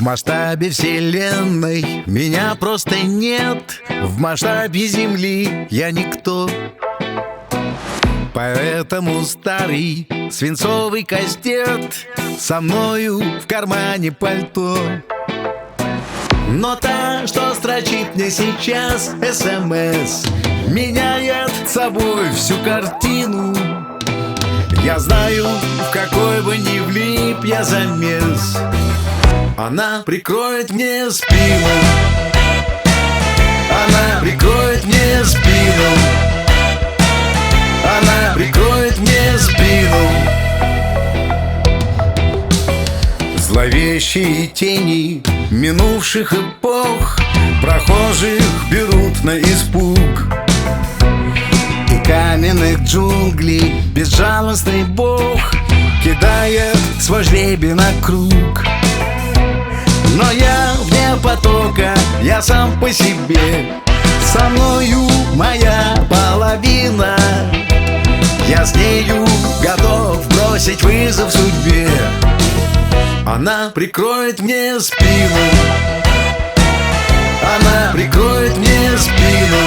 масштабе вселенной меня просто нет. В масштабе земли я никто. Поэтому старый свинцовый кастет со мною в кармане пальто. Но та, что строчит мне сейчас СМС, меняет собой всю картину. Я знаю, в какой бы ни влип я замес, она прикроет мне спину. Она прикроет мне спину. Она прикроет мне спину. Зловещие тени минувших эпох прохожих берут на испуг. И каменных джунглей безжалостный бог кидает свой жребий на круг. Но я вне потока, я сам по себе. Со мною моя половина. Я с нею готов бросить вызов судьбе. Она прикроет мне спину. Она прикроет мне спину.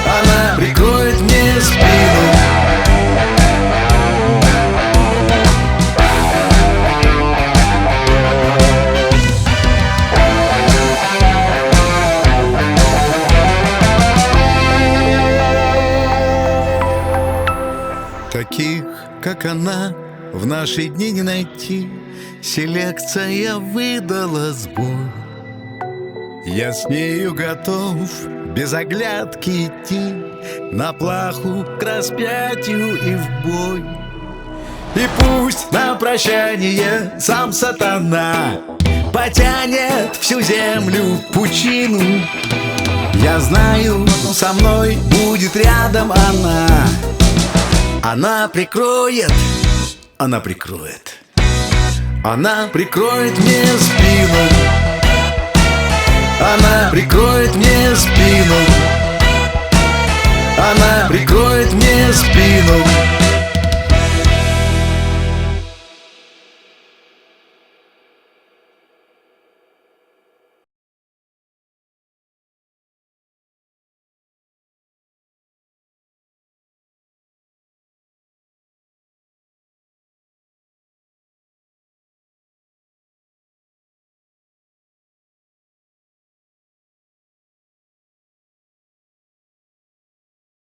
Она прикроет мне спину. Таких, как она, в наши дни не найти. Селекция выдала сбой. Я с нею готов без оглядки идти на плаху к распятию и в бой. И пусть на прощание сам сатана потянет всю землю в пучину. Я знаю, со мной будет рядом она. Она прикроет, она прикроет. Она прикроет мне спину. Она прикроет мне спину. Она прикроет мне спину.